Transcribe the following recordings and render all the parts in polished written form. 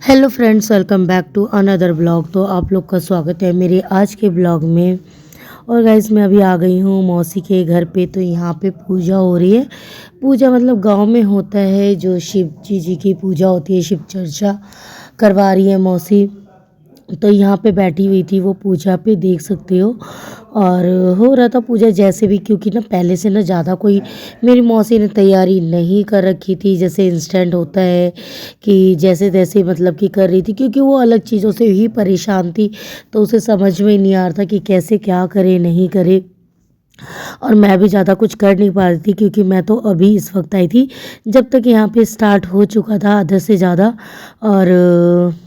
Hello friends, welcome back to another blog. तो आप लोग का स्वागत है मेरे आज के ब्लॉग में। और गाइस, मैं अभी आ गई हूँ मौसी के घर पे। तो यहाँ पे पूजा हो रही है। पूजा मतलब गांव में होता है, जो शिव जी की पूजा होती है, शिव चर्चा करवा रही है मौसी। तो यहाँ पे बैठी हुई थी वो पूजा पे, देख सकते हो। और हो रहा था पूजा जैसे भी, क्योंकि ना पहले से ना ज़्यादा कोई मेरी मौसी ने तैयारी नहीं कर रखी थी, जैसे इंस्टेंट होता है कि जैसे तैसे मतलब कि कर रही थी, क्योंकि वो अलग चीज़ों से ही परेशान थी। तो उसे समझ में नहीं आ रहा था कि कैसे क्या करे नहीं करे। और मैं भी ज़्यादा कुछ कर नहीं पा रही थी, क्योंकि मैं तो अभी इस वक्त आई थी जब तक यहाँ पे स्टार्ट हो चुका था आधा से ज़्यादा। और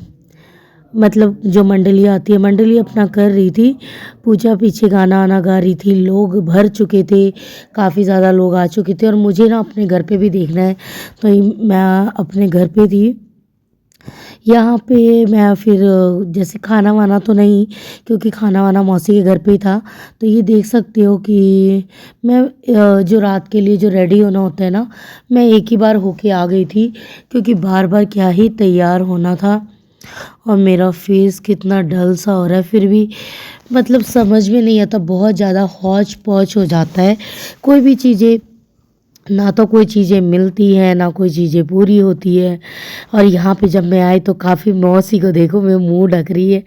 मतलब जो मंडली आती है, मंडली अपना कर रही थी पूजा, पीछे गाना आना गा रही थी, लोग भर चुके थे, काफ़ी ज़्यादा लोग आ चुके थे। और मुझे ना अपने घर पे भी देखना है, तो मैं अपने घर पे थी। यहाँ पे मैं फिर जैसे खाना वाना तो नहीं, क्योंकि खाना वाना मौसी के घर पे ही था। तो ये देख सकते हो कि मैं जो रात के लिए जो रेडी होना होता है ना, मैं एक ही बार होके आ गई थी, क्योंकि बार बार क्या ही तैयार होना था। और मेरा फेस कितना डल सा हो रहा है, फिर भी मतलब समझ में नहीं आता, बहुत ज़्यादा हौच पौच हो जाता है। कोई भी चीज़ें, ना तो कोई चीज़ें मिलती हैं, ना कोई चीज़ें पूरी होती है। और यहाँ पे जब मैं आई तो काफ़ी मौसी को देखो, मैं मुंह ढक रही है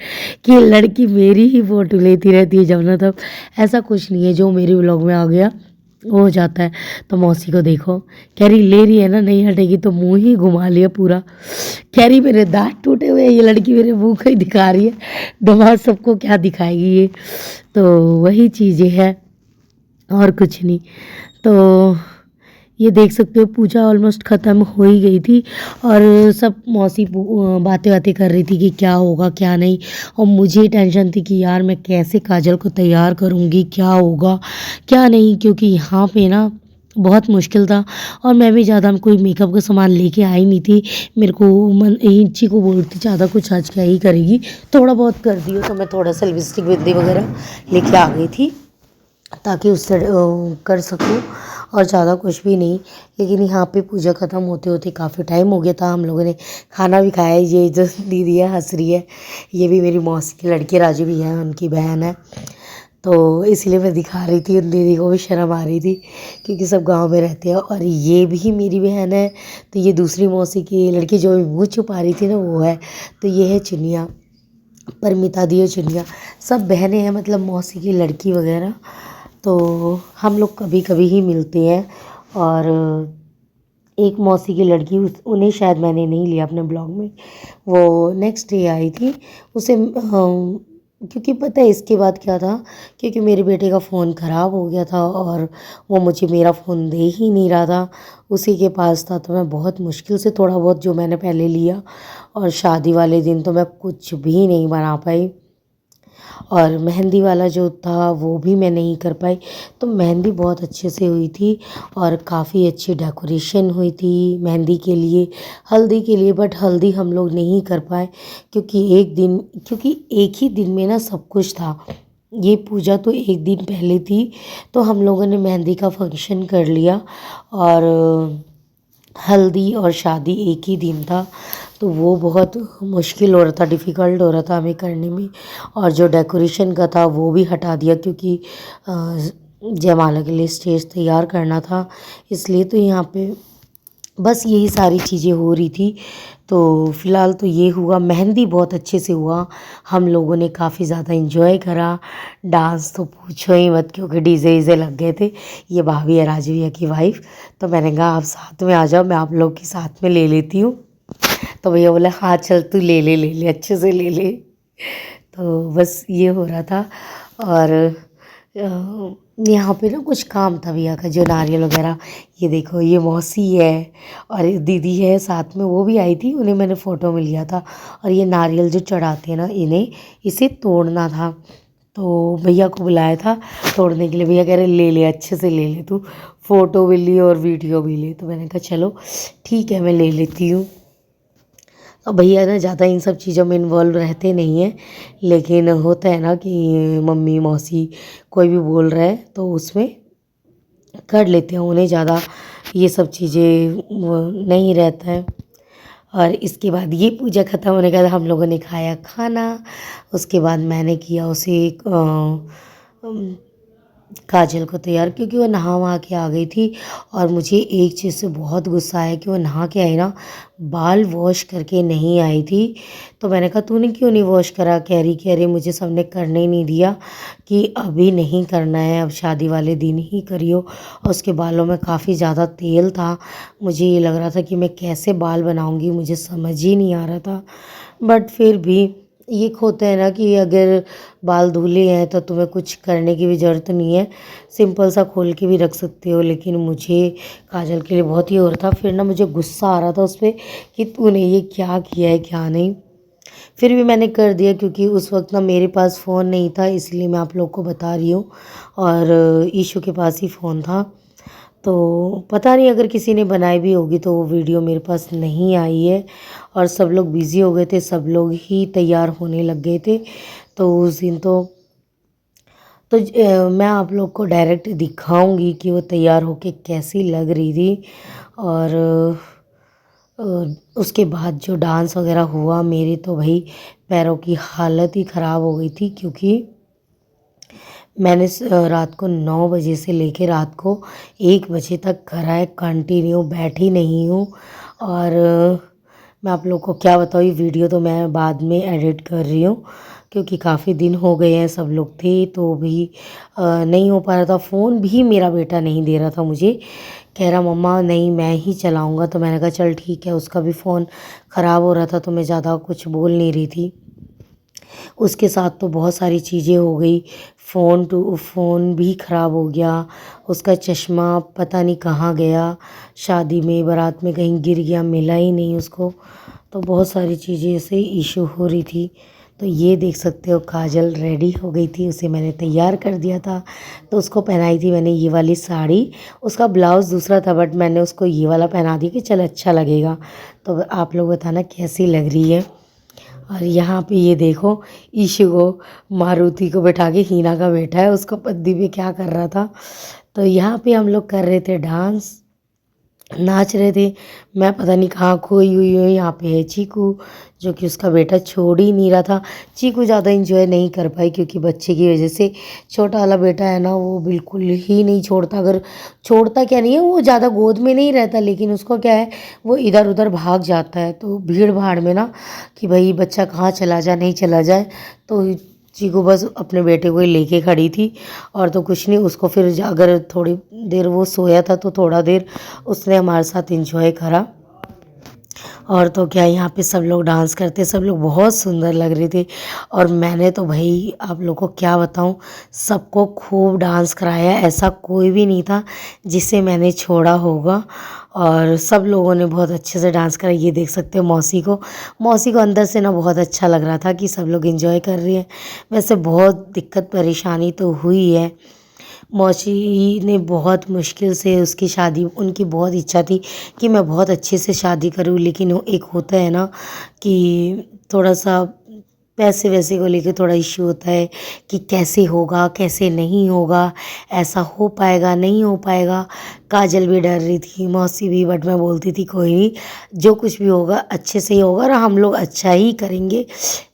कि ये लड़की मेरी ही फ़ोटो लेती रहती है जब ना तब। ऐसा कुछ नहीं है, जो मेरे व्लॉग में आ गया वो हो जाता है। तो मौसी को देखो, कह रही ले रही है ना, नहीं हटेगी तो मुंह ही घुमा लिया पूरा। कह रही मेरे दांत टूटे हुए हैं, ये लड़की मेरे मुंह को ही दिखा रही है, दिमाग सबको क्या दिखाएगी ये। तो वही चीज़ें हैं, और कुछ नहीं। तो ये देख सकते हो पूजा ऑलमोस्ट ख़त्म हो ही गई थी। और सब मौसी बातें बातें कर रही थी कि क्या होगा क्या नहीं। और मुझे टेंशन थी कि यार मैं कैसे काजल को तैयार करूँगी, क्या होगा क्या नहीं, क्योंकि यहाँ पे ना बहुत मुश्किल था। और मैं भी ज़्यादा कोई मेकअप का सामान लेके आई नहीं थी। मेरे को मन इंची को बोलती ज़्यादा कुछ आज क्या ही करेगी, थोड़ा बहुत कर दियो। तो मैं थोड़ा सा लिपस्टिक बिंदी वगैरह लेके आ गई थी, ताकि उससे कर सकूँ, और ज़्यादा कुछ भी नहीं। लेकिन यहाँ पे पूजा ख़त्म होते होते काफ़ी टाइम हो गया था। हम लोगों ने खाना भी खाया है। ये जो दीदी है हंस रही है, ये भी मेरी मौसी की लड़की राजू भी है, उनकी बहन है। तो इसलिए मैं दिखा रही थी, उन दीदी को भी शर्म आ रही थी, क्योंकि सब गांव में रहते हैं। और ये भी मेरी बहन है। तो ये दूसरी मौसी की लड़की जो मुँह छुपा रही थी ना, वो है। तो ये है चुनिया, परमिता दी और चुनिया, सब बहनें हैं, मतलब मौसी की लड़की वगैरह। तो हम लोग कभी कभी ही मिलते हैं। और एक मौसी की लड़की, उन्हें शायद मैंने नहीं लिया अपने ब्लॉग में, वो नेक्स्ट डे आई थी। उसे क्योंकि पता है इसके बाद क्या था, क्योंकि मेरे बेटे का फ़ोन ख़राब हो गया था, और वो मुझे मेरा फ़ोन दे ही नहीं रहा था, उसी के पास था। तो मैं बहुत मुश्किल से थोड़ा बहुत जो मैंने पहले लिया। और शादी वाले दिन तो मैं कुछ भी नहीं बना पाई। और मेहंदी वाला जो था वो भी मैं नहीं कर पाई। तो मेहंदी बहुत अच्छे से हुई थी, और काफ़ी अच्छी डेकोरेशन हुई थी मेहंदी के लिए, हल्दी के लिए। बट हल्दी हम लोग नहीं कर पाए, क्योंकि एक ही दिन में ना सब कुछ था। ये पूजा तो एक दिन पहले थी, तो हम लोगों ने मेहंदी का फंक्शन कर लिया, और हल्दी और शादी एक ही दिन था। तो वो बहुत मुश्किल हो रहा था, डिफ़िकल्ट हो रहा था हमें करने में। और जो डेकोरेशन का था वो भी हटा दिया, क्योंकि जयमाला के लिए स्टेज तैयार करना था, इसलिए। तो यहाँ पे बस यही सारी चीज़ें हो रही थी। तो फ़िलहाल तो ये हुआ, मेहंदी बहुत अच्छे से हुआ, हम लोगों ने काफ़ी ज़्यादा इंजॉय करा। डांस तो पूछो ही मत, क्योंकि डीजे वीजे लग गए थे। ये भाभी है, राजू भैया की वाइफ। तो मैंने कहा आप साथ में आ जाओ, मैं आप लोग के साथ में ले लेती हूँ। तो भैया बोला हाँ चल तू ले ले ले ले, अच्छे से ले ले। तो बस ये हो रहा था। और यहाँ पे ना कुछ काम था भैया का, जो नारियल वगैरह, ये देखो ये मौसी है और दीदी है साथ में, वो भी आई थी, उन्हें मैंने फ़ोटो में लिया था। और ये नारियल जो चढ़ाते हैं ना, इसे तोड़ना था। तो भैया को बुलाया था तोड़ने के लिए। भैया कह रहे ले ले, अच्छे से ले ले तू, फ़ोटो भी ली और वीडियो भी ले। तो मैंने कहा चलो ठीक है, मैं ले लेती हूँ। अब भैया ना ज़्यादा इन सब चीज़ों में इन्वॉल्व रहते नहीं हैं, लेकिन होता है ना कि मम्मी मौसी कोई भी बोल रहा है तो उसमें कर लेते हैं। उन्हें ज़्यादा ये सब चीज़ें वो नहीं रहता है। और इसके बाद ये पूजा ख़त्म होने के बाद हम लोगों ने खाया खाना। उसके बाद मैंने किया उसे काजल को तैयार, क्योंकि वो नहा वहा के आ गई थी। और मुझे एक चीज़ से बहुत गुस्सा आया कि वो नहा के आई ना, बाल वॉश करके नहीं आई थी। तो मैंने कहा तूने क्यों नहीं वॉश करा? कह रही कि अरे मुझे सबने करने ही नहीं दिया, कि अभी नहीं करना है, अब शादी वाले दिन ही करियो। और उसके बालों में काफ़ी ज़्यादा तेल था। मुझे ये लग रहा था कि मैं कैसे बाल बनाऊँगी, मुझे समझ ही नहीं आ रहा था। बट फिर भी एक होता है ना कि अगर बाल धुले हैं तो तुम्हें कुछ करने की भी ज़रूरत नहीं है, सिंपल सा खोल के भी रख सकते हो। लेकिन मुझे काजल के लिए बहुत ही हो रहा था। फिर ना मुझे गुस्सा आ रहा था उस पर कि तूने ये क्या किया है क्या नहीं। फिर भी मैंने कर दिया, क्योंकि उस वक्त ना मेरे पास फ़ोन नहीं था, इसलिए मैं आप लोग को बता रही हूँ। और ईशू के पास ही फ़ोन था। तो पता नहीं अगर किसी ने बनाई भी होगी तो वो वीडियो मेरे पास नहीं आई है। और सब लोग बिज़ी हो गए थे, सब लोग ही तैयार होने लग गए थे। तो उस दिन मैं आप लोग को डायरेक्ट दिखाऊंगी कि वो तैयार होके कैसी लग रही थी। और अ, उसके बाद जो डांस वगैरह हुआ, मेरे तो भाई पैरों की हालत ही ख़राब हो गई थी, क्योंकि मैंने रात को 9 बजे से लेके रात को 1 बजे तक घर आए कंटिन्यू बैठी नहीं हूँ। और मैं आप लोग को क्या बताऊँ, ये वीडियो तो मैं बाद में एडिट कर रही हूँ, क्योंकि काफ़ी दिन हो गए हैं, सब लोग थे तो भी नहीं हो पा रहा था। फ़ोन भी मेरा बेटा नहीं दे रहा था मुझे, कह रहा मम्मा नहीं मैं ही चलाऊँगा। तो मैंने कहा चल ठीक है, उसका भी फ़ोन ख़राब हो रहा था तो मैं ज़्यादा कुछ बोल नहीं रही थी। उसके साथ तो बहुत सारी चीज़ें हो गई। फ़ोन भी ख़राब हो गया, उसका चश्मा पता नहीं कहाँ गया, शादी में बारात में कहीं गिर गया, मिला ही नहीं उसको। तो बहुत सारी चीज़ें ऐसे इशू हो रही थी। तो ये देख सकते हो काजल रेडी हो गई थी, उसे मैंने तैयार कर दिया था। तो उसको पहनाई थी मैंने ये वाली साड़ी, उसका ब्लाउज़ दूसरा था बट मैंने उसको ये वाला पहना दिया कि चल अच्छा लगेगा। तो आप लोग बताना कैसी लग रही है। और यहाँ पे ये देखो, ईशु को मारुति को बैठा के, हीना का बेटा है, उसको पद्दी पे क्या कर रहा था। तो यहाँ पे हम लोग कर रहे थे डांस, नाच रहे थे। मैं पता नहीं कहाँ खोई हुई हूँ। यहाँ पे है चीकू, जो कि उसका बेटा छोड़ ही नहीं रहा था। चीकू ज़्यादा इंजॉय नहीं कर पाई, क्योंकि बच्चे की वजह से। छोटा वाला बेटा है ना, वो बिल्कुल ही नहीं छोड़ता। अगर छोड़ता क्या नहीं है, वो ज़्यादा गोद में नहीं रहता, लेकिन उसको क्या है, वो इधर उधर भाग जाता है। तो भीड़ भाड़ में ना, कि भाई बच्चा कहाँ चला जाए नहीं चला जाए। तो चीकू बस अपने बेटे को ही लेके खड़ी थी, और तो कुछ नहीं। उसको फिर अगर थोड़ी देर वो सोया था तो थोड़ा देर उसने हमारे साथ एंजॉय करा। और तो क्या, यहाँ पे सब लोग डांस करते, सब लोग बहुत सुंदर लग रहे थे। और मैंने तो भाई आप लोग को क्या बताऊँ, सबको खूब डांस कराया, ऐसा कोई भी नहीं था जिसे मैंने छोड़ा होगा। और सब लोगों ने बहुत अच्छे से डांस करा। ये देख सकते हो मौसी को अंदर से ना बहुत अच्छा लग रहा था कि सब लोग एंजॉय कर रहे हैं। वैसे बहुत दिक्कत परेशानी तो हुई है। मौसी ने बहुत मुश्किल से उसकी शादी, उनकी बहुत इच्छा थी कि मैं बहुत अच्छे से शादी करूं, लेकिन वो एक होता है ना कि थोड़ा सा पैसे वैसे को लेके थोड़ा इश्यू होता है कि कैसे होगा कैसे नहीं होगा, ऐसा हो पाएगा नहीं हो पाएगा। काजल भी डर रही थी, मौसी भी, बट मैं बोलती थी कोई नहीं, जो कुछ भी होगा अच्छे से ही होगा और हम लोग अच्छा ही करेंगे,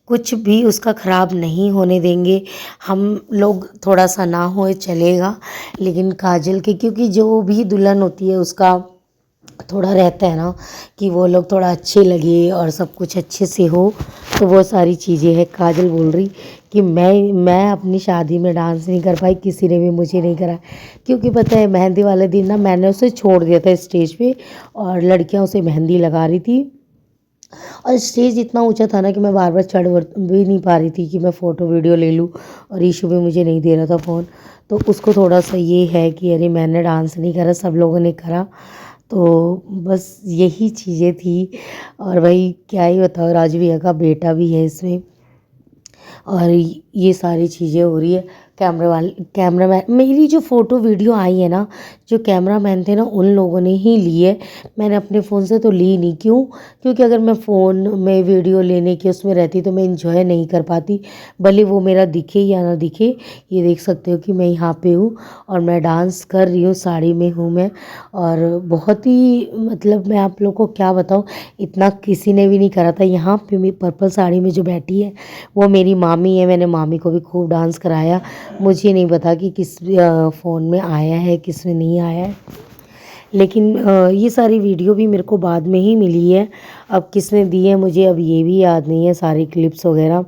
कुछ भी उसका ख़राब नहीं होने देंगे। हम लोग थोड़ा सा ना होए चलेगा, लेकिन काजल के, क्योंकि जो भी दुल्हन होती है उसका थोड़ा रहता है ना कि वो लोग थोड़ा अच्छे लगे और सब कुछ अच्छे से हो। तो वो सारी चीज़ें हैं। काजल बोल रही कि मैं अपनी शादी में डांस नहीं कर पाई, किसी ने भी मुझे नहीं करा, क्योंकि पता है मेहंदी वाले दिन ना मैंने उसे छोड़ दिया था स्टेज पे, और लड़कियां उसे मेहंदी लगा रही थी। और स्टेज इतना ऊंचा था ना कि मैं बार बार चढ़ भी नहीं पा रही थी कि मैं फ़ोटो वीडियो ले लूँ। और ईशू भी मुझे नहीं दे रहा था फ़ोन। तो उसको थोड़ा सा ये है कि अरे मैंने डांस नहीं करा, सब लोगों ने करा। तो बस यही चीज़ें थी। और भाई क्या ही बताओ, राजू भैया का बेटा भी है इसमें। और ये सारी चीज़ें हो रही है। कैमरामैन मेरी जो फ़ोटो वीडियो आई है ना, जो कैमरामैन थे ना उन लोगों ने ही ली है। मैंने अपने फ़ोन से तो ली नहीं। क्यों? क्योंकि अगर मैं फ़ोन में वीडियो लेने की उसमें रहती तो मैं एंजॉय नहीं कर पाती, भले वो मेरा दिखे या ना दिखे। ये देख सकते हो कि मैं यहाँ पे हूँ और मैं डांस कर रही हूँ, साड़ी में हूँ मैं। और बहुत ही मतलब मैं आप लोग को क्या बताऊँ, इतना किसी ने भी नहीं करा था। यहाँ पे मैं पर्पल साड़ी में जो बैठी है वो मेरी मामी है। मैंने मामी को भी खूब डांस कराया। मुझे नहीं पता कि किस फ़ोन में आया है किस में नहीं आया है, लेकिन ये सारी वीडियो भी मेरे को बाद में ही मिली है। अब किसने दी है मुझे अब ये भी याद नहीं है, सारी क्लिप्स वगैरह,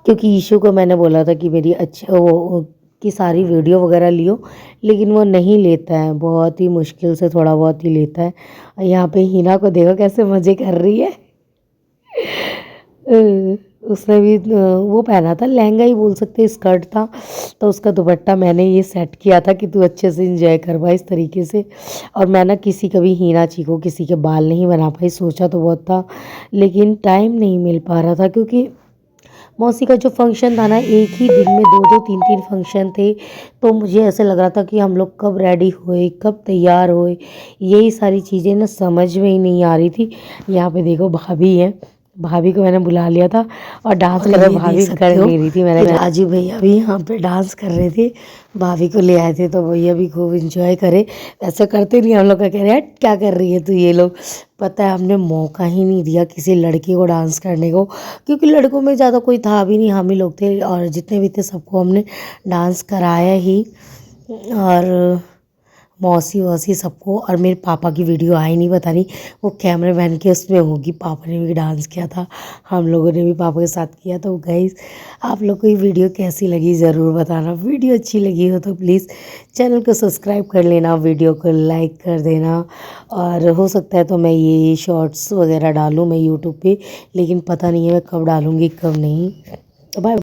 क्योंकि ईशू को मैंने बोला था कि मेरी वो की सारी वीडियो वगैरह लियो, लेकिन वो नहीं लेता है, बहुत ही मुश्किल से थोड़ा बहुत ही लेता है। यहाँ पे हिना को देखो कैसे मज़े कर रही है। उसने भी वो पहना था, लहंगा ही बोल सकते हैं, स्कर्ट था, तो उसका दुपट्टा मैंने ये सेट किया था कि तू अच्छे से इंजॉय कर पाए इस तरीके से। और मैं ना किसी कभी हिना चीको किसी के बाल नहीं बना पाई, सोचा तो बहुत था लेकिन टाइम नहीं मिल पा रहा था, क्योंकि मौसी का जो फंक्शन था ना एक ही दिन में दो दो तीन तीन फंक्शन थे। तो मुझे ऐसे लग रहा था कि हम लोग कब रेडी हुए कब तैयार हुए, यही सारी चीज़ें ना समझ में ही नहीं आ रही थी। यहाँ पे देखो भाभी है, भाभी को मैंने बुला लिया था और डांस कर रहे, भाभी कर नहीं रही थी। मैंने राजू भैया भी यहाँ पे डांस कर रहे थे, भाभी को ले आए थे तो भैया भी खूब इंजॉय करे। ऐसे करते नहीं हम लोग का, कह रहे हैं क्या कर रही है तू ये लोग। पता है हमने मौका ही नहीं दिया किसी लड़के को डांस करने को, क्योंकि लड़कों में ज़्यादा कोई था भी नहीं, हम ही लोग थे और जितने भी थे सबको हमने डांस कराया ही। और मौसी वौसी सबको, और मेरे पापा की वीडियो आई नहीं, पता नहीं वो कैमरे मैन के उसमें होगी, पापा ने भी डांस किया था, हम लोगों ने भी पापा के साथ किया। तो गाइस आप लोग को ये वीडियो कैसी लगी ज़रूर बताना। वीडियो अच्छी लगी हो तो प्लीज़ चैनल को सब्सक्राइब कर लेना, वीडियो को लाइक कर देना। और हो सकता है तो मैं ये शॉर्ट्स वगैरह डालूँ मैं यूट्यूब पे, लेकिन पता नहीं है मैं कब डालूँगी कब नहीं। तो बाय।